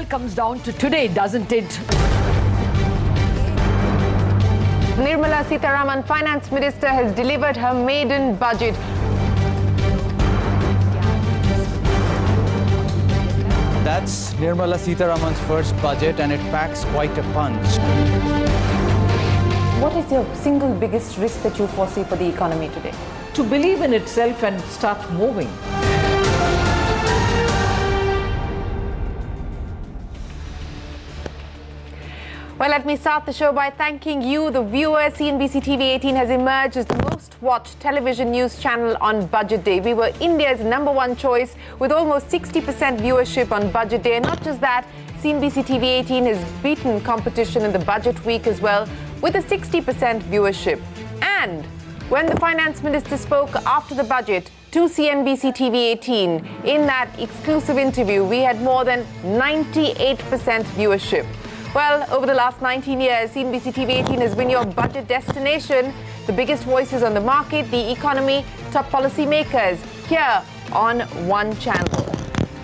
all comes down to today, doesn't it? Nirmala Sitharaman, Finance Minister, has delivered her maiden budget. That's Nirmala Sitharaman's first budget, and it packs quite a punch. What is your single biggest risk that you foresee for the economy today? To believe in itself and start moving. Well, let me start the show by thanking you, the viewer. CNBC-TV18 has emerged as the most watched television news channel on Budget Day. We were India's #1 choice with almost 60% viewership on Budget Day. And not just that, CNBC-TV18 has beaten competition in the budget week as well with a 60% viewership. And when the Finance Minister spoke after the budget to CNBC-TV18, in that exclusive interview, we had more than 98% viewership. Well, over the last 19 years, CNBC-TV18 has been your budget destination. The biggest voices on the market, the economy, top policy makers, here on one channel.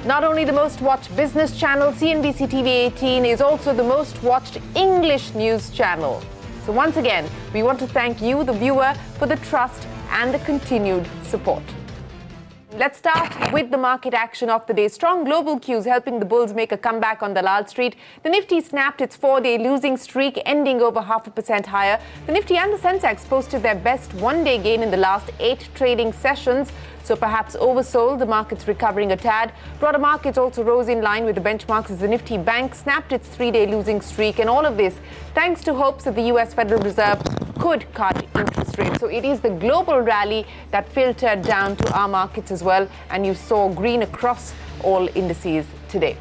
Not only the most watched business channel, CNBC-TV18 is also the most watched English news channel. So once again, we want to thank you, the viewer, for the trust and the continued support. Let's start with the market action of the day. Strong global cues helping the bulls make a comeback on Dalal Street. The Nifty snapped its 4-day losing streak, ending over 0.5% higher. The Nifty and the Sensex posted their best one-day gain in the last 8 trading sessions. So perhaps oversold, the markets recovering a tad. Broader markets also rose in line with the benchmarks as the Nifty Bank snapped its 3-day losing streak. And all of this thanks to hopes that the US Federal Reserve could cut interest rates. So it is the global rally that filtered down to our markets as well. And you saw green across all indices today.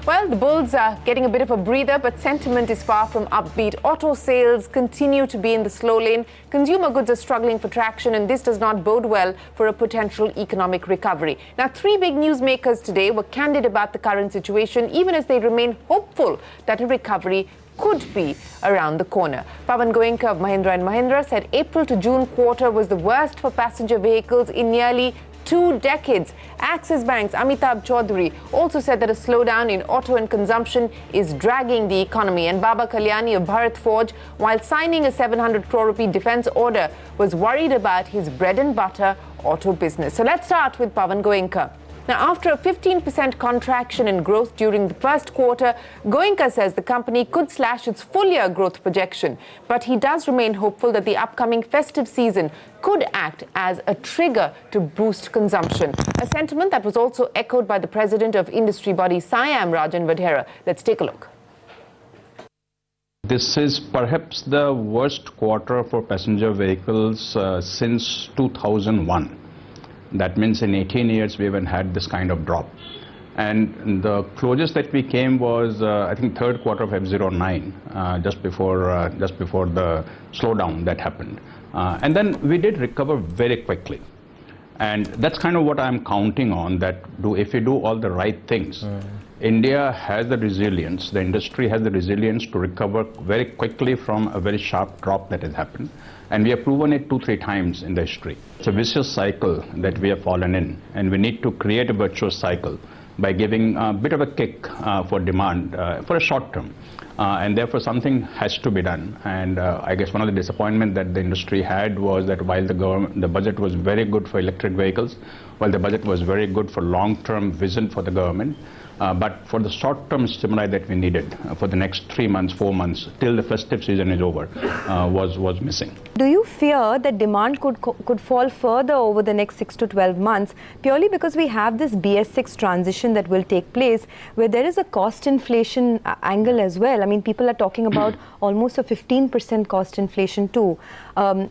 Well, the bulls are getting a bit of a breather, but sentiment is far from upbeat. Auto sales continue to be in the slow lane. Consumer goods are struggling for traction, and this does not bode well for a potential economic recovery. Now, 3 big newsmakers today were candid about the current situation, even as they remain hopeful that a recovery could be around the corner. Pawan Goenka of Mahindra & Mahindra said April to June quarter was the worst for passenger vehicles in nearly 2 decades. Axis Bank's Amitabh Chaudhary also said that a slowdown in auto and consumption is dragging the economy. And Baba Kalyani of Bharat Forge, while signing a 700 crore rupee defense order, was worried about his bread and butter auto business. So let's start with Pawan Goenka. Now, after a 15% contraction in growth during the first quarter, Goenka says the company could slash its full-year growth projection. But he does remain hopeful that the upcoming festive season could act as a trigger to boost consumption. A sentiment that was also echoed by the president of industry body SIAM, Rajan Vadhera. Let's take a look. This is perhaps the worst quarter for passenger vehicles since 2001. That means in 18 years we haven't had this kind of drop. And the closest that we came was, I think, 3rd quarter of F09, just before the slowdown that happened. And then we did recover very quickly. And that's kind of what I'm counting on, that if we do all the right things, India has the resilience, the industry has the resilience to recover very quickly from a very sharp drop that has happened. And we have proven it 2-3 times in the history. It's a vicious cycle that we have fallen in, and we need to create a virtuous cycle by giving a bit of a kick for demand for a short term. And therefore something has to be done. And I guess one of the disappointments that the industry had was that while the budget was very good for electric vehicles, while the budget was very good for long-term vision for the government, but for the short-term stimuli that we needed for the next 3 months, 4 months, till the festive season is over, was missing. Do you fear that demand could fall further over the next 6 to 12 months, purely because we have this BS6 transition that will take place, where there is a cost inflation angle as well? I mean, people are talking about almost a 15% cost inflation too.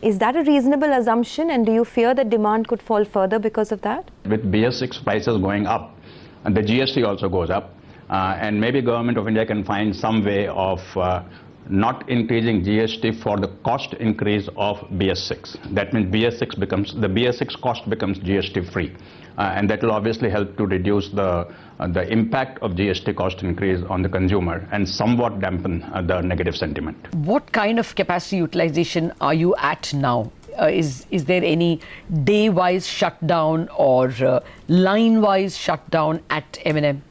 Is that a reasonable assumption, and do you fear that demand could fall further because of that? With BS6 prices going up, and the GST also goes up, and maybe Government of India can find some way of not increasing GST for the cost increase of BS6. That means the BS6 cost becomes GST free, and that will obviously help to reduce the impact of GST cost increase on the consumer and somewhat dampen the negative sentiment. What kind of capacity utilization are you at now? Is there any day-wise shutdown or line-wise shutdown at M&M?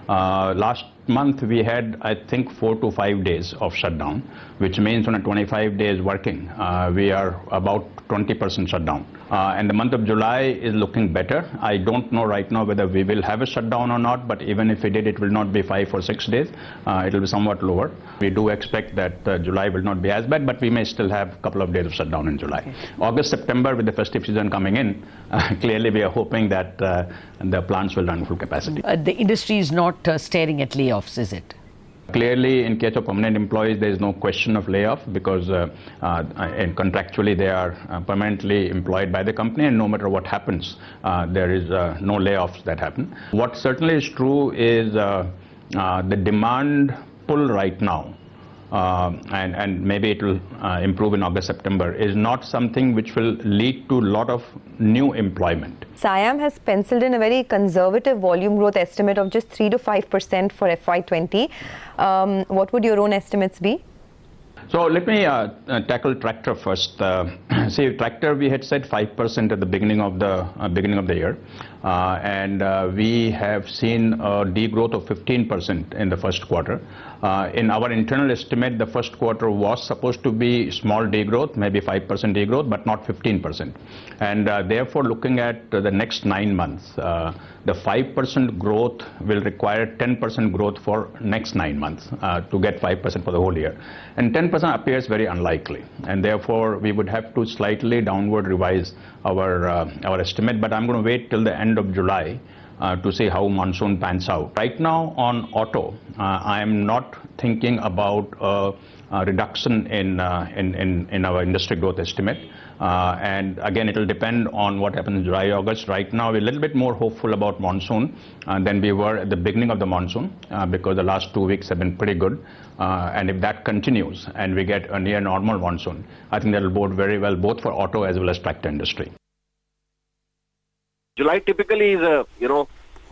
Last month we had, I think, 4 to 5 days of shutdown, which means on a 25 days working, we are about 20% shutdown. And the month of July is looking better. I don't know right now whether we will have a shutdown or not, but even if we did, it will not be 5 or 6 days. It will be somewhat lower. We do expect that July will not be as bad, but we may still have a couple of days of shutdown in July. Okay. August, September, with the festive season coming in, clearly we are hoping that the plants will run full capacity. The industry is not staring at layoffs, is it? Clearly, in case of permanent employees, there is no question of layoff because contractually they are permanently employed by the company, and no matter what happens, there is no layoffs that happen. What certainly is true is the demand pull right now, and maybe it will improve in August, September, is not something which will lead to a lot of new employment. SIAM has penciled in a very conservative volume growth estimate of just 3 to 5% for FY20. What would your own estimates be? So let me tackle tractor first. See, tractor we had said 5% at the beginning of the year, and we have seen a degrowth of 15% in the first quarter. In our internal estimate, the first quarter was supposed to be small degrowth, maybe 5% degrowth, but not 15%. And therefore, looking at the next 9 months, the 5% growth will require 10% growth for next 9 months to get 5% for the whole year. And 10% appears very unlikely, and therefore we would have to slightly downward revise our estimate. But I'm going to wait till the end of July to see how monsoon pans out. Right now on auto, I am not thinking about a reduction in our industry growth estimate. And again, it will depend on what happens in July, August. Right now, we're a little bit more hopeful about monsoon than we were at the beginning of the monsoon because the last 2 weeks have been pretty good. And if that continues and we get a near normal monsoon, I think that will bode very well both for auto as well as tractor industry. July typically is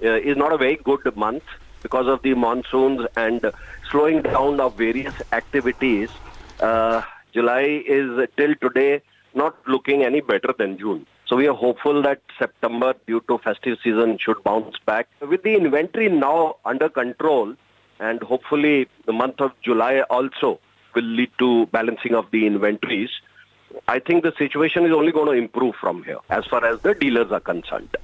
is not a very good month because of the monsoons and slowing down of various activities. July is till today not looking any better than June. So we are hopeful that September, due to festive season, should bounce back. With the inventory now under control, and hopefully the month of July also will lead to balancing of the inventories, I think the situation is only going to improve from here as far as the dealers are concerned.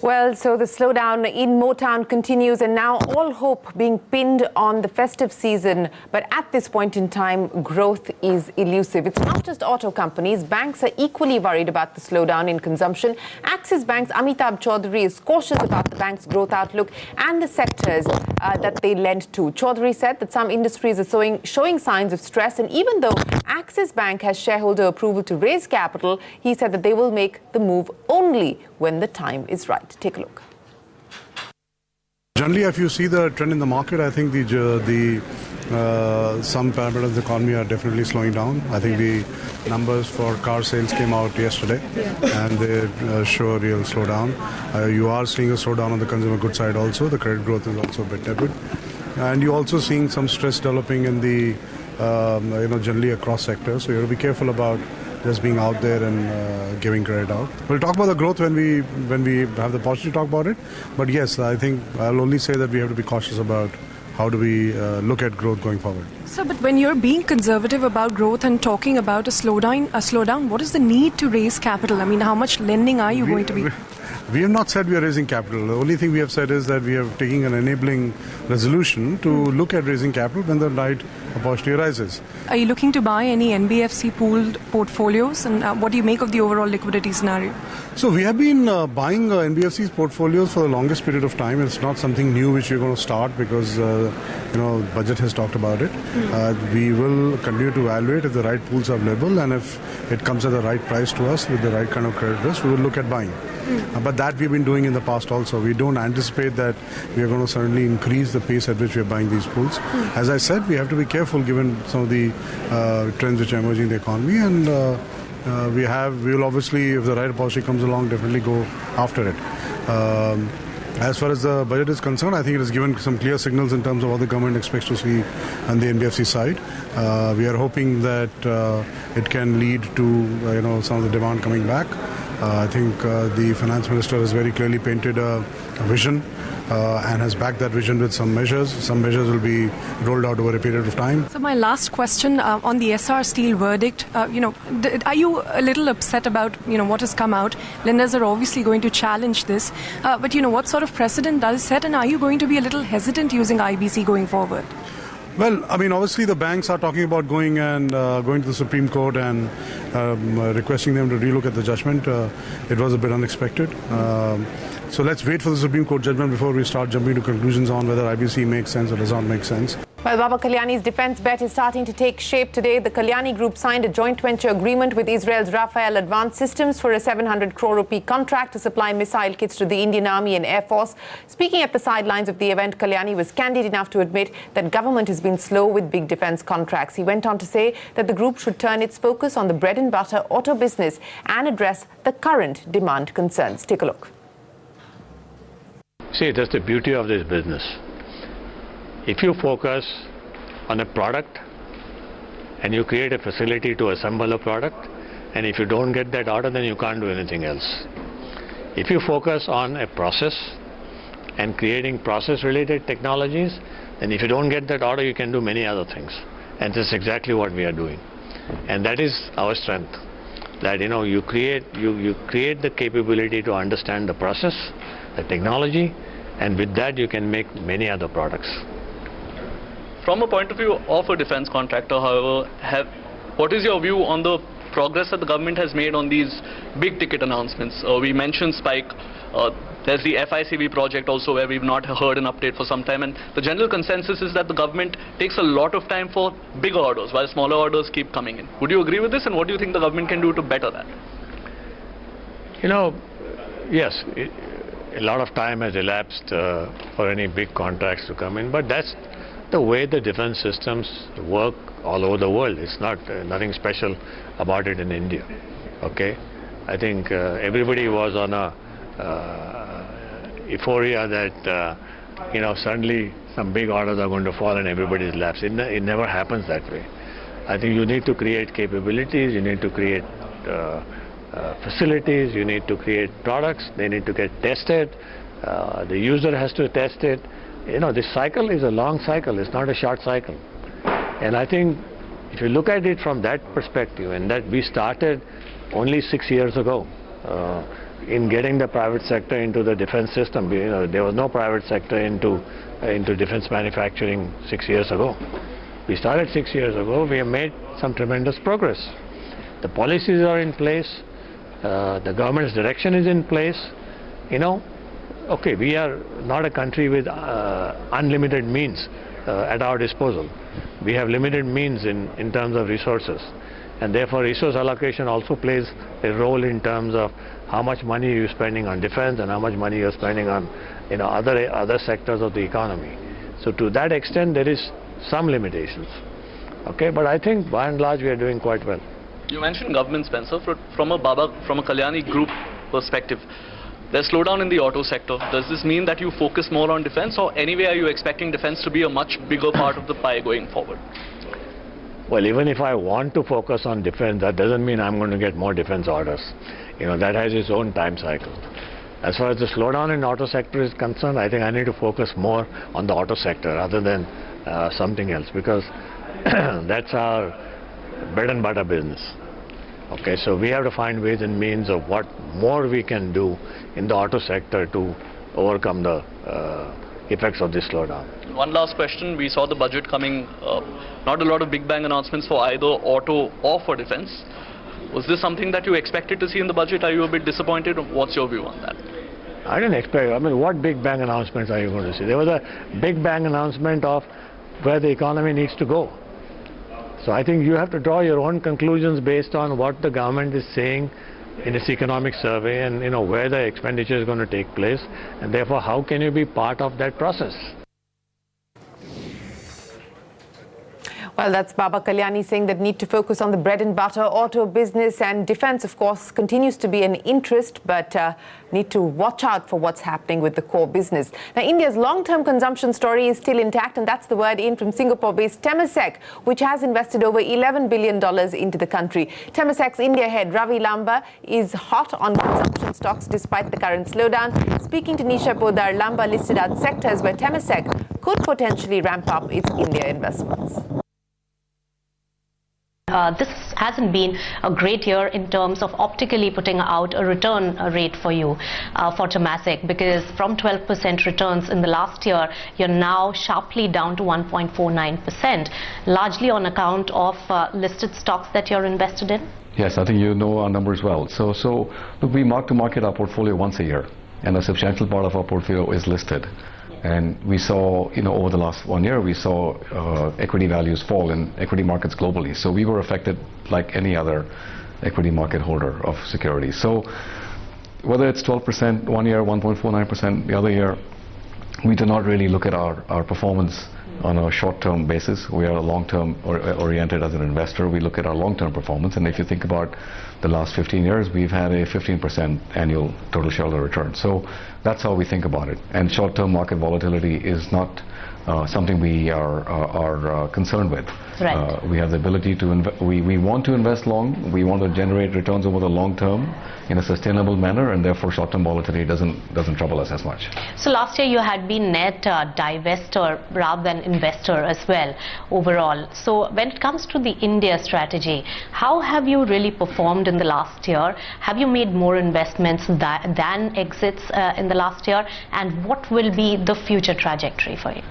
Well, so the slowdown in Motown continues, and now all hope being pinned on the festive season. But at this point in time, growth is elusive. It's not just auto companies. Banks are equally worried about the slowdown in consumption. Axis Bank's Amitabh Chaudhary is cautious about the bank's growth outlook and the sectors that they lend to. Chaudhary said that some industries are showing signs of stress, and even though Axis Bank has shareholder approval to raise capital, he said that they will make the move only when the time is right. Take a look. Generally, if you see the trend in the market, I think some parameters of the economy are definitely slowing down. I think the numbers for car sales came out yesterday, and they show a real slowdown. You are seeing a slowdown on the consumer goods side also. The credit growth is also a bit tepid, and you're also seeing some stress developing in the generally across sectors. So you have to be careful about just being out there and giving credit out. We'll talk about the growth when we have the opportunity to talk about it. But yes, I think I'll only say that we have to be cautious about how do we look at growth going forward. So, but when you're being conservative about growth and talking about a slowdown, what is the need to raise capital? I mean, how much lending are you going to be? We have not said we are raising capital. The only thing we have said is that we are taking an enabling resolution to look at raising capital when the right opportunity arises. Are you looking to buy any NBFC pooled portfolios, and what do you make of the overall liquidity scenario? So we have been buying NBFC's portfolios for the longest period of time. It's not something new which we're going to start because budget has talked about it. We will continue to evaluate if the right pools are available, and if it comes at the right price to us with the right kind of credit risk, we will look at buying. But that we've been doing in the past also. We don't anticipate that we are going to certainly increase the pace at which we are buying these pools. As I said, we have to be careful given some of the trends which are emerging in the economy, and we will obviously, if the right opportunity comes along, definitely go after it. As far as the budget is concerned, I think it has given some clear signals in terms of what the government expects to see on the NBFC side. We are hoping that it can lead to some of the demand coming back. I think the finance minister has very clearly painted a vision and has backed that vision with some measures. Some measures will be rolled out over a period of time. So my last question on the SR Steel verdict, are you a little upset about, what has come out? Lenders are obviously going to challenge this, but, what sort of precedent does it set, and are you going to be a little hesitant using IBC going forward? Well, I mean, obviously the banks are talking about going to the Supreme Court and requesting them to relook at the judgment. It was a bit unexpected. So let's wait for the Supreme Court judgment before we start jumping to conclusions on whether IBC makes sense or does not make sense. Well, Baba Kalyani's defense bet is starting to take shape today. The Kalyani Group signed a joint venture agreement with Israel's Rafael Advanced Systems for a 700 crore rupee contract to supply missile kits to the Indian Army and Air Force. Speaking at the sidelines of the event, Kalyani was candid enough to admit that government has been slow with big defense contracts. He went on to say that the group should turn its focus on the bread and butter auto business and address the current demand concerns. Take a look. See, that's the beauty of this business. If you focus on a product and you create a facility to assemble a product, and if you don't get that order, then you can't do anything else. If you focus on a process and creating process-related technologies, then if you don't get that order, you can do many other things. And that's exactly what we are doing. And that is our strength. That you create the capability to understand the process, the technology, and with that you can make many other products. From a point of view of a defense contractor, however, what is your view on the progress that the government has made on these big ticket announcements? We mentioned Spike. There's the FICV project also, where we've not heard an update for some time, and the general consensus is that the government takes a lot of time for big orders while smaller orders keep coming in. Would you agree with this, and what do you think the government can do to better that? Yes, a lot of time has elapsed for any big contracts to come in, but that's the way the defense systems work all over the world. It's not nothing special about it in India. Okay, I think everybody was on a euphoria that suddenly some big orders are going to fall and everybody's lapsed. It never happens that way. I think you need to create capabilities, you need to create facilities, you need to create products, they need to get tested, the user has to test it. This cycle is a long cycle, it's not a short cycle. And I think if you look at it from that perspective, and that we started only 6 years ago in getting the private sector into the defense system. There was no private sector into defense manufacturing 6 years ago. We started 6 years ago, we have made some tremendous progress. The policies are in place, the government's direction is in place. Okay, we are not a country with unlimited means at our disposal. We have limited means in terms of resources, and therefore resource allocation also plays a role in terms of how much money you're spending on defense and how much money you're spending on other sectors of the economy. So to that extent there is some limitations. Okay, but I think by and large we are doing quite well. You mentioned government, Spencer. From a Kalyani Group perspective, there's slowdown in the auto sector. Does this mean that you focus more on defense, or anyway are you expecting defense to be a much bigger part of the pie going forward? Well, even if I want to focus on defense, that doesn't mean I'm going to get more defense orders. That has its own time cycle. As far as the slowdown in auto sector is concerned, I think I need to focus more on the auto sector rather than something else, because that's our bread and butter business. Okay, so we have to find ways and means of what more we can do in the auto sector to overcome the effects of this slowdown. One last question. We saw the budget coming, not a lot of big bang announcements for either auto or for defense. Was this something that you expected to see in the budget? Are you a bit disappointed? What's your view on that? I didn't expect, what big bang announcements are you going to see? There was a big bang announcement of where the economy needs to go. So I think you have to draw your own conclusions based on what the government is saying in its economic survey, and where the expenditure is going to take place, and therefore how can you be part of that process? Well, that's Baba Kalyani saying that need to focus on the bread and butter auto business, and defence, of course, continues to be an interest, but need to watch out for what's happening with the core business. Now, India's long-term consumption story is still intact, and that's the word in from Singapore-based Temasek, which has invested over $11 billion into the country. Temasek's India head, Ravi Lamba, is hot on consumption stocks despite the current slowdown. Speaking to Nisha Podar, Lamba listed out sectors where Temasek could potentially ramp up its India investments. This hasn't been a great year in terms of optically putting out a return rate for you for Temasek, because from 12% returns in the last year, you're now sharply down to 1.49%, largely on account of listed stocks that you're invested in? Yes, I think you know our numbers well. So look, we mark to market our portfolio once a year, and a substantial part of our portfolio is listed. And we saw, over the last 1 year, we saw equity values fall in equity markets globally. So we were affected like any other equity market holder of securities. So whether it's 12% 1 year, 1.49% the other year, we do not really look at our performance on a short-term basis. We are long-term oriented as an investor. We look at our long-term performance, and if you think about the last 15 years, we've had a 15% annual total shareholder return. So that's how we think about it. And short-term market volatility is not something we are concerned with. Right. We have the ability to we want to invest long. We want to generate returns over the long term in a sustainable manner, and therefore short-term volatility doesn't trouble us as much. So last year you had been net divestor rather than investor as well overall. So when it comes to the India strategy, how have you really performed in the last year? Have you made more investments than exits in the last year? And what will be the future trajectory for you?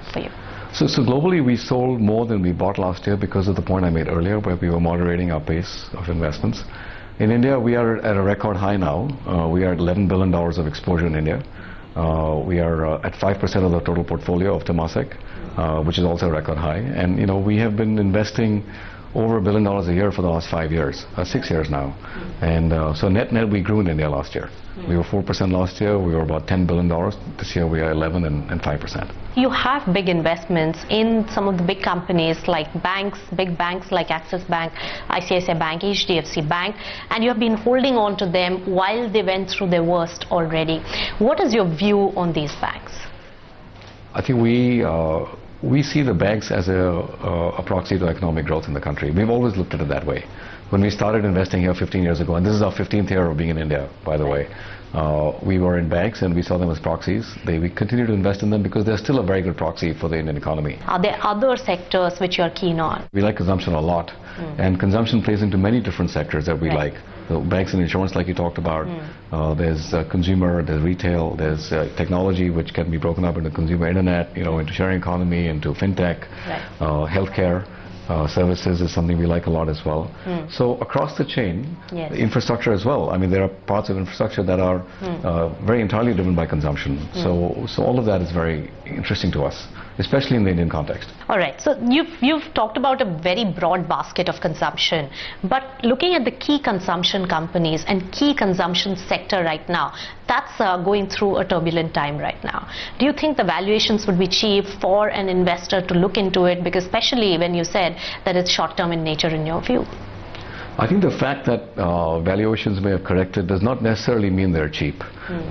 So globally, we sold more than we bought last year because of the point I made earlier, where we were moderating our pace of investments. In India, we are at a record high now. We are at $11 billion of exposure in India. We are at 5% of the total portfolio of Temasek, which is also a record high. And we have been investing over $1 billion a year for the last 6 years now. And so net we grew in India last year. We were 4% last year. We were about $10 billion. This year we are 11 and 5%. You have big investments in some of the big companies like banks, big banks like Axis Bank, ICICI Bank, HDFC Bank, and you have been holding on to them while they went through their worst already. What is your view on these banks? I think we see the banks as a proxy to economic growth in the country. We've always looked at it that way. When we started investing here 15 years ago, and this is our 15th year of being in India, by the way, we were in banks and we saw them as proxies. We continue to invest in them because they're still a very good proxy for the Indian economy. Are there other sectors which you're keen on? We like consumption a lot, and consumption plays into many different sectors that we like. So banks and insurance, like you talked about, there's consumer, there's retail, there's technology, which can be broken up into consumer internet, into sharing economy, into fintech, healthcare. Services is something we like a lot as well. So across the chain, infrastructure as well. I mean, there are parts of infrastructure that are very entirely driven by consumption. So all of that is very interesting to us, especially in the Indian context. All right. So you've talked about a very broad basket of consumption, but looking at the key consumption companies and key consumption sector right now, that's going through a turbulent time right now. Do you think the valuations would be cheap for an investor to look into it? Because especially when you said that it's short-term in nature in your view. I think the fact that valuations may have corrected does not necessarily mean they're cheap.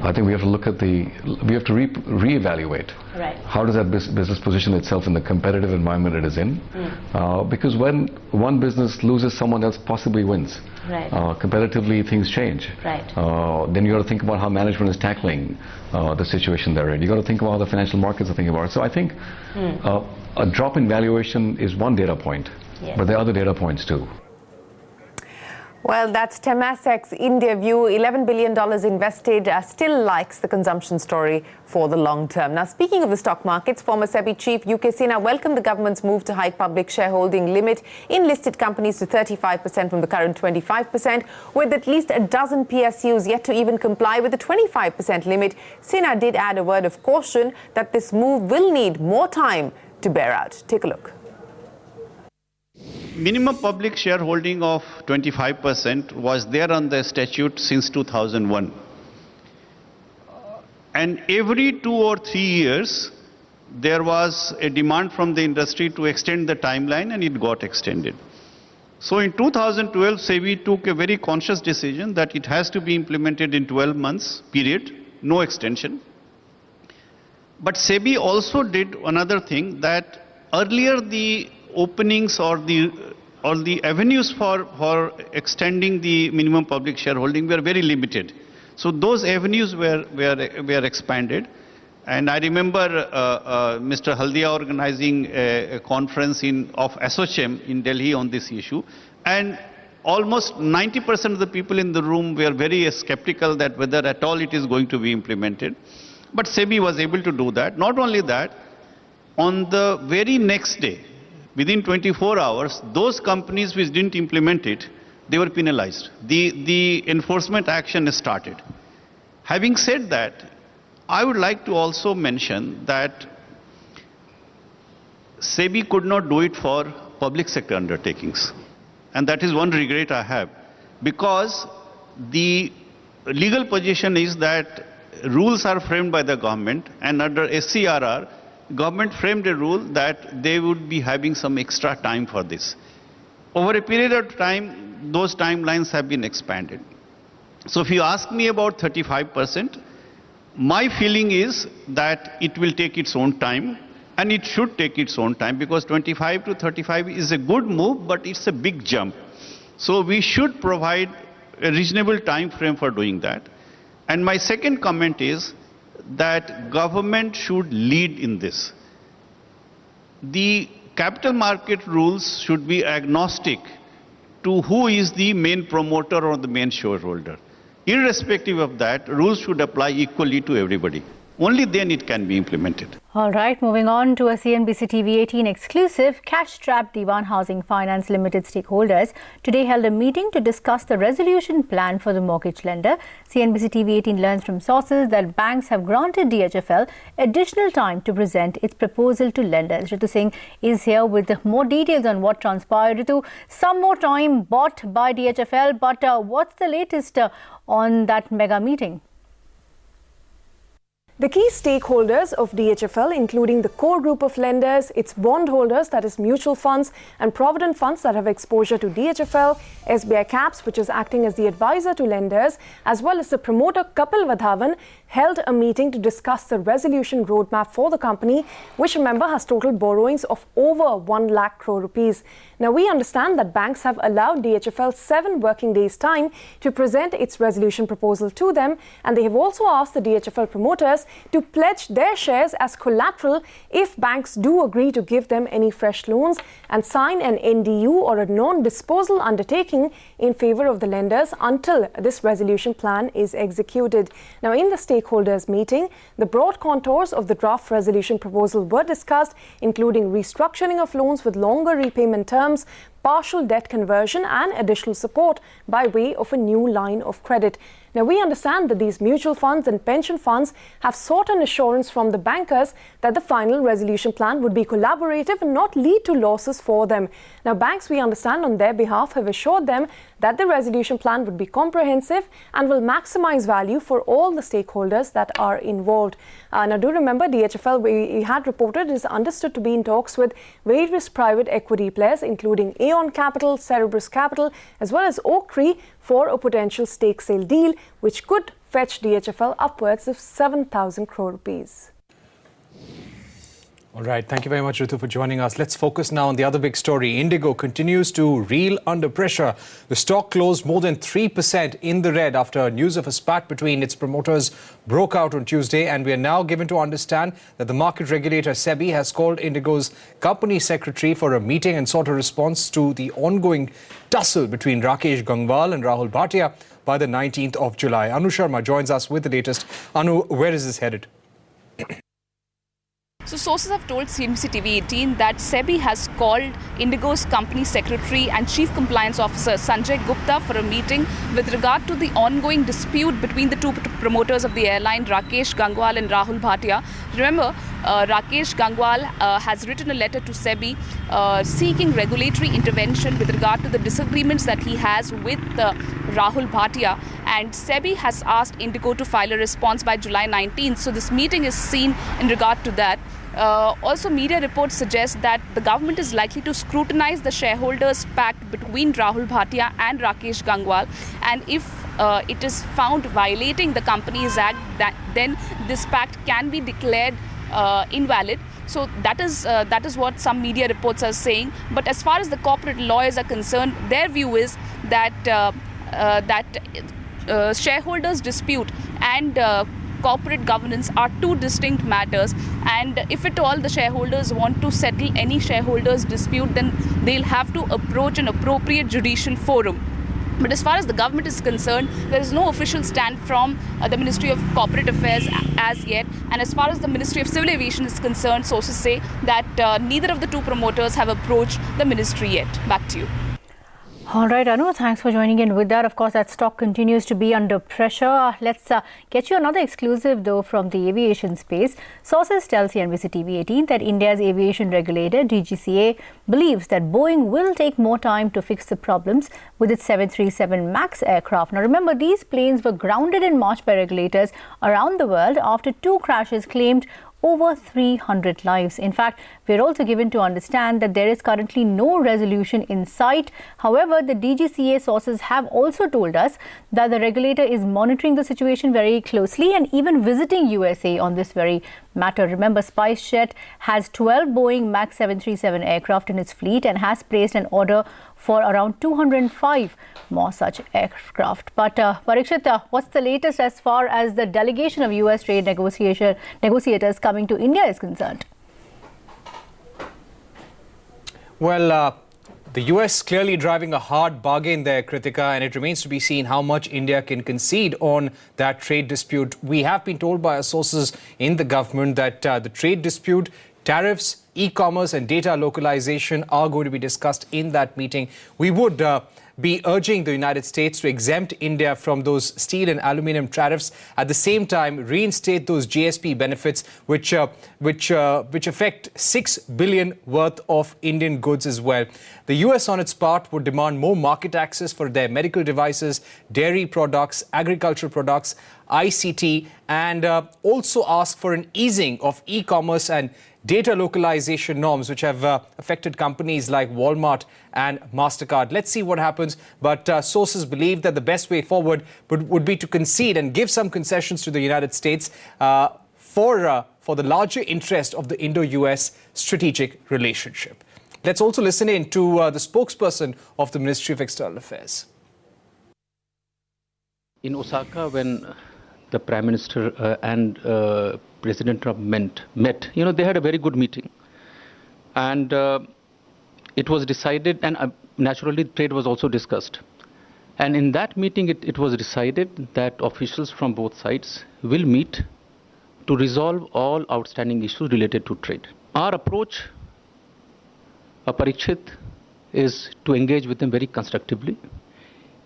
I think we have to look at we have to reevaluate. Right. How does that business position itself in the competitive environment it is in? Because when one business loses, someone else possibly wins. Right. Competitively, things change. Right. Then you got to think about how management is tackling the situation they're in. You got to think about how the financial markets are thinking about it. So I think a drop in valuation is one data point, but there are other data points too. Well, that's Temasek's India view. $11 billion invested, still likes the consumption story for the long term. Now, speaking of the stock markets, former SEBI chief UK Sinha welcomed the government's move to hike public shareholding limit in listed companies to 35% from the current 25%, with at least a dozen PSUs yet to even comply with the 25% limit. Sinha did add a word of caution that this move will need more time to bear out. Take a look. Minimum public shareholding of 25% was there on the statute since 2001. And every 2 or 3 years, there was a demand from the industry to extend the timeline, and it got extended. So in 2012, SEBI took a very conscious decision that it has to be implemented in 12 months period, no extension. But SEBI also did another thing, that earlier the openings or the avenues for extending the minimum public shareholding were very limited. So those avenues were expanded. And I remember Mr. Haldia organizing a conference of ASSOCHAM in Delhi on this issue. And almost 90% of the people in the room were very skeptical that whether at all it is going to be implemented. But SEBI was able to do that. Not only that, on the very next day, within 24 hours, those companies which didn't implement it, they were penalized. The enforcement action started. Having said that, I would like to also mention that SEBI could not do it for public sector undertakings. And that is one regret I have, because the legal position is that rules are framed by the government, and under SCRR, government framed a rule that they would be having some extra time for this. Over a period of time, those timelines have been expanded. So if you ask me about 35%, my feeling is that it will take its own time, and it should take its own time, because 25 to 35 is a good move, but it's a big jump. So we should provide a reasonable time frame for doing that. And my second comment is that government should lead in this. The capital market rules should be agnostic to who is the main promoter or the main shareholder. Irrespective of that, rules should apply equally to everybody. Only then it can be implemented. All right, moving on to a CNBC-TV18 exclusive. Cash-strapped Diwan Housing Finance Limited stakeholders today held a meeting to discuss the resolution plan for the mortgage lender. CNBC-TV18 learns from sources that banks have granted DHFL additional time to present its proposal to lenders. Ritu Singh is here with more details on what transpired. Ritu, some more time bought by DHFL, but what's the latest on that mega meeting? The key stakeholders of DHFL, including the core group of lenders, its bondholders, that is mutual funds and provident funds that have exposure to DHFL, SBI Caps, which is acting as the advisor to lenders, as well as the promoter Kapil Vadhavan, held a meeting to discuss the resolution roadmap for the company, which, remember, has total borrowings of over 1 lakh crore rupees. Now, we understand that banks have allowed DHFL 7 working days' time to present its resolution proposal to them, and they have also asked the DHFL promoters to pledge their shares as collateral if banks do agree to give them any fresh loans and sign an NDU or a non-disposal undertaking in favor of the lenders until this resolution plan is executed. Now, in the stakeholders meeting, the broad contours of the draft resolution proposal were discussed, including restructuring of loans with longer repayment terms, partial debt conversion and additional support by way of a new line of credit. Now, we understand that these mutual funds and pension funds have sought an assurance from the bankers that the final resolution plan would be collaborative and not lead to losses for them. Now, banks, we understand, on their behalf have assured them that the resolution plan would be comprehensive and will maximize value for all the stakeholders that are involved. Now, do remember, DHFL, we had reported, is understood to be in talks with various private equity players, including Aeon Capital, Cerberus Capital, as well as Oaktree, for a potential stake sale deal, which could fetch DHFL upwards of 7,000 crore rupees. All right, thank you very much, Ritu, for joining us. Let's focus now on the other big story. Indigo continues to reel under pressure. The stock closed more than 3% in the red after news of a spat between its promoters broke out on Tuesday, and we are now given to understand that the market regulator SEBI has called Indigo's company secretary for a meeting and sought a response to the ongoing tussle between Rakesh Gangwal and Rahul Bhatia by the 19th of July. Anu Sharma joins us with the latest. Anu, where is this headed? So sources have told CNBC-TV18 that SEBI has called Indigo's company secretary and chief compliance officer Sanjay Gupta for a meeting with regard to the ongoing dispute between the two promoters of the airline, Rakesh Gangwal and Rahul Bhatia. Remember, Rakesh Gangwal has written a letter to SEBI seeking regulatory intervention with regard to the disagreements that he has with Rahul Bhatia, and SEBI has asked Indigo to file a response by July 19th. So this meeting is seen in regard to that. Also, media reports suggest that the government is likely to scrutinize the shareholders' pact between Rahul Bhatia and Rakesh Gangwal, and if it is found violating the Companies Act, then this pact can be declared invalid. So that is what some media reports are saying. But as far as the corporate lawyers are concerned, their view is that shareholders dispute and corporate governance are two distinct matters, and if at all the shareholders want to settle any shareholders dispute, then they'll have to approach an appropriate judicial forum. But as far as the government is concerned, there is no official stand from the Ministry of Corporate Affairs as yet. And as far as the Ministry of Civil Aviation is concerned, sources say that neither of the two promoters have approached the ministry yet. Back to you. All right, Anu, thanks for joining in. With that, of course, that stock continues to be under pressure. Let's get you another exclusive, though, from the aviation space. Sources tell CNBC-TV18 that India's aviation regulator, DGCA, believes that Boeing will take more time to fix the problems with its 737 MAX aircraft. Now, remember, these planes were grounded in March by regulators around the world after two crashes claimed over 300 lives. In fact, we're also given to understand that there is currently no resolution in sight. However, the DGCA sources have also told us that the regulator is monitoring the situation very closely and even visiting USA on this very matter. Remember, SpiceJet has 12 Boeing MAX 737 aircraft in its fleet and has placed an order for around 205 more such aircraft. But Parikshit, what's the latest as far as the delegation of US trade negotiators coming to India is concerned? Well, the US clearly driving a hard bargain there, Kritika, and it remains to be seen how much India can concede on that trade dispute. We have been told by our sources in the government that the trade dispute, tariffs, e-commerce and data localization are going to be discussed in that meeting. We would be urging the United States to exempt India from those steel and aluminium tariffs. At the same time, reinstate those GSP benefits, which affect $6 billion worth of Indian goods as well. The US, on its part, would demand more market access for their medical devices, dairy products, agricultural products, ICT, and also ask for an easing of e-commerce and data localization norms, which have affected companies like Walmart and MasterCard. Let's see what happens. But sources believe that the best way forward would be to concede and give some concessions to the United States for the larger interest of the Indo-US strategic relationship. Let's also listen in to the spokesperson of the Ministry of External Affairs. In Osaka, when the Prime Minister and President Trump met, they had a very good meeting. And it was decided, and naturally trade was also discussed. And in that meeting, it was decided that officials from both sides will meet to resolve all outstanding issues related to trade. Our approach, Parikshit, is to engage with them very constructively,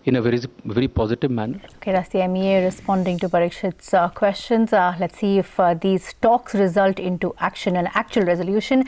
in a very positive manner. Okay, that's the MEA responding to Parikshit's questions. Let's see if these talks result into action and actual resolution.